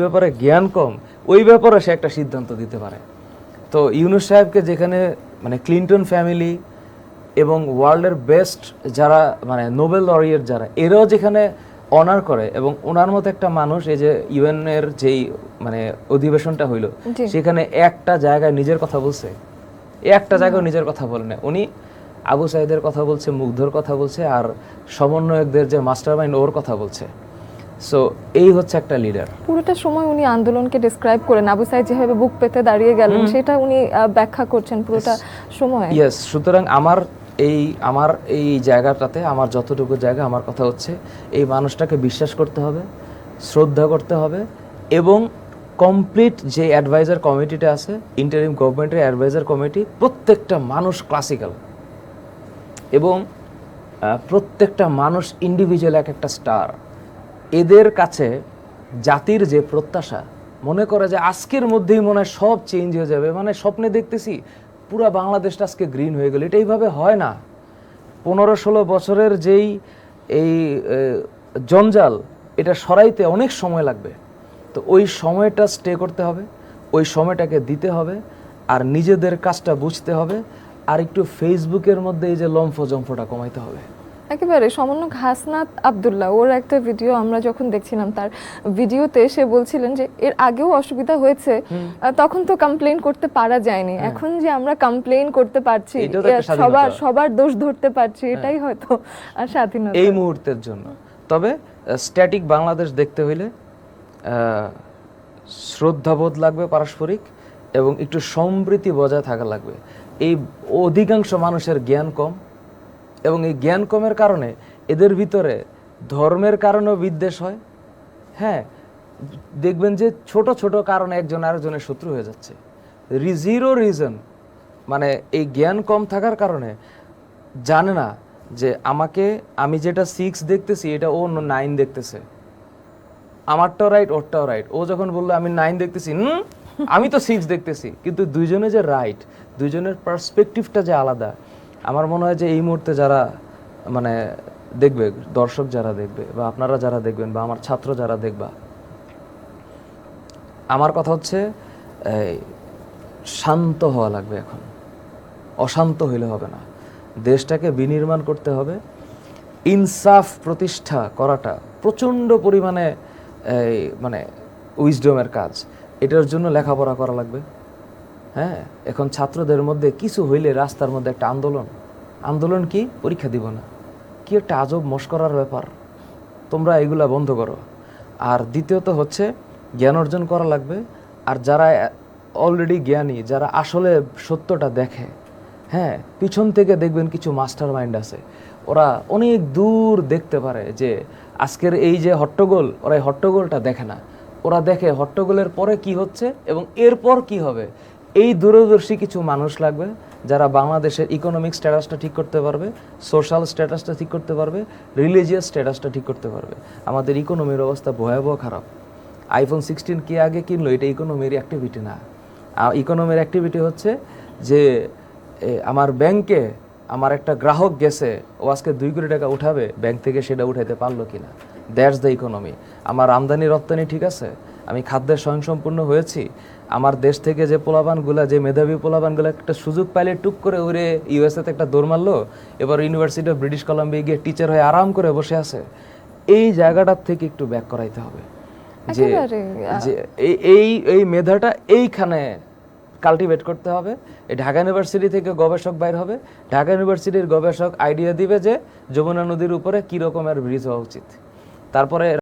ব্যাপারে জ্ঞান কম, ওই ব্যাপারে সে একটা সিদ্ধান্ত দিতে পারে। তো ইউনূস সাহেবকে যেখানে মানে ক্লিনটন ফ্যামিলি এবং ওয়ার্ল্ডের বেস্ট যারা মানে নোবেল লরিয়েট যারা এরাও যেখানে অনার করে, এবং ওনার মতো একটা মানুষ এই যে ইউএন এর যেই মানে অধিবেশনটা হইলো সেখানে একটা জায়গায় নিজের কথা বলছে, একটা জায়গায় নিজের কথা বলে না। উনি আবু সাইদের কথা বলছে, মুগ্ধর কথা বলছে, আর সমন্বয়কদের যে মাস্টারমাইন্ড ওর কথা বলছে। সো এই হচ্ছে একটা লিডার। পুরোটা সময় উনি আন্দোলনকে ডিসক্রাইব করেন, আবু সাইদ যেভাবে বুক পেতে দাঁড়িয়ে গেলেন সেটা উনি ব্যাখ্যা করছেন পুরোটা সময়। ইয়েস, সুতরাং আমার এই জায়গাটাতে আমার যতটুকু জায়গা, আমার কথা হচ্ছে এই মানুষটাকে বিশ্বাস করতে হবে, শ্রদ্ধা করতে হবে, এবং কমপ্লিট যে অ্যাডভাইজার কমিটিটা আছে, ইন্টারিম গভর্নমেন্টের অ্যাডভাইজার কমিটি, প্রত্যেকটা মানুষ ক্লাসিক্যাল, এবং প্রত্যেকটা মানুষ ইন্ডিভিজুয়াল এক একটা স্টার। এদের কাছে জাতির যে প্রত্যাশা, মনে করে যে আজকের মধ্যেই মনে হয় সব চেঞ্জ হয়ে যাবে, মানে স্বপ্নে দেখতেছি পুরা বাংলাদেশটা আজকে গ্রিন হয়ে গেল। এটা এইভাবে হয় না। 15-16 বছরের যেই এই জঞ্জাল, এটা সরাইতে অনেক সময় লাগবে। তো ওই সময়টা স্টে করতে হবে, ওই সময়টাকে দিতে হবে, আর নিজেদের কাজটা বুঝতে হবে, আর একটু ফেসবুকের মধ্যে এই যে লম্ফ-জম্ফটা কমাইতে হবে। একেবারে সমন্বয়ক হাসনাত আব্দুল্লাহ, ওর একটা ভিডিও আমরা যখন দেখছিলাম, তার ভিডিওতে সে বলছিলেন যে এর আগেও অসুবিধা হয়েছে, তখন তো কমপ্লেইন করতে পারা যায়নি, এখন যে আমরা কমপ্লেইন করতে পারছি, সবার দোষ ধরতে পারছি, এটাই হয়তো স্বাধীনতা এই মুহূর্তের জন্য। তবে স্ট্যাটিক বাংলাদেশ দেখতে হইলে শ্রদ্ধাবোধ লাগবে পারস্পরিক, এবং একটু সম্প্রীতি বজায় থাকা লাগবে। এই অধিকাংশ মানুষের জ্ঞান কম, এবং এই জ্ঞান কমের কারণে এদের ভিতরে ধর্মের কারণেও বিদ্বেষ হয়। হ্যাঁ, দেখবেন যে ছোট ছোট কারণে একজন আরেকজনের শত্রু হয়ে যাচ্ছে, জিরো রিজন। মানে এই জ্ঞান কম থাকার কারণে জানে না যে আমি যেটা 6 দেখতেছি এটা ও 9 দেখতেছে, আমারটাও রাইট ওরটাও রাইট। ও যখন বললো আমি 9 দেখতেছি, আমি তো 6 দেখতেছি, কিন্তু দুইজনে যে রাইট, দুইজনের পার্সপেক্টিভটা যে আলাদা। আমার মনে হয় যে এই মুহূর্তে যারা মানে দেখবে, দর্শক যারা দেখবে, বা আপনারা যারা দেখবেন, বা আমার ছাত্র যারা দেখবা, আমার কথা হচ্ছে শান্ত হওয়া লাগবে। এখন অশান্ত হইলে হবে না, দেশটাকে বিনির্মাণ করতে হবে। ইনসাফ প্রতিষ্ঠা করাটা প্রচণ্ড পরিমাণে মানে উইজডমের কাজ। এটার জন্য লেখাপড়া করা লাগবে। হ্যাঁ, এখন ছাত্রদের মধ্যে কিছু হইলে রাস্তার মধ্যে একটা আন্দোলন কি পরীক্ষা দিব না, কি একটা আজব মস্করার ব্যাপার। তোমরা এগুলা বন্ধ করো। আর দ্বিতীয়ত হচ্ছে জ্ঞান অর্জন করা লাগবে। আর যারা অলরেডি জ্ঞানী, যারা আসলে সত্যটা দেখে, হ্যাঁ, পিছন থেকে দেখবেন কিছু মাস্টার মাইন্ড আছে, ওরা অনেক দূর দেখতে পারে যে আজকের এই যে হট্টগোল, ওরা এই হট্টগোলটা দেখে না। ওরা দেখে হট্টগোলের পরে কি হচ্ছে এবং এরপর কি হবে। এই দূরদর্শী কিছু মানুষ লাগবে যারা বাংলাদেশের ইকোনমিক স্ট্যাটাসটা ঠিক করতে পারবে, সোশ্যাল স্ট্যাটাসটা ঠিক করতে পারবে, রিলিজিয়াস স্ট্যাটাসটা ঠিক করতে পারবে। আমাদের ইকোনমির অবস্থা ভয়াবহ খারাপ। iPhone 16 কে আগে কিনলো, এটা ইকোনমির অ্যাক্টিভিটি না। ইকোনমির অ্যাক্টিভিটি হচ্ছে যে আমার ব্যাংকে আমার একটা গ্রাহক গেছে, ও আজকে 2 কোটি টাকা উঠাবে, ব্যাংক থেকে সেটা উঠাইতে পারলো কিনা, দ্যাটস দ্য ইকোনমি। আমার আমদানি রপ্তানি ঠিক আছে, আমি খাদ্যের স্বয়ংসম্পূর্ণ হয়েছি, আমার দেশ থেকে যে পোলাপানগুলা, যে মেধাবী পোলাপানগুলো একটা সুযোগ পাইলে টুক করে উড়ে ইউএসএতে একটা দৌড় মারলো, এবার ইউনিভার্সিটি অফ ব্রিটিশ কলাম্বিয়া গিয়ে টিচার হয়ে আরাম করে বসে আছে। এই জায়গাটার থেকে একটু ব্যাক করাইতে হবে যে এই মেধাটা এইখানে কাল্টিভেট করতে হবে। এই ঢাকা ইউনিভার্সিটি থেকে গবেষক বাইর হবে, ঢাকা ইউনিভার্সিটির গবেষক আইডিয়া দিবে যে যমুনা নদীর উপরে কী রকমের ব্রিজ হওয়া উচিত, তারপরে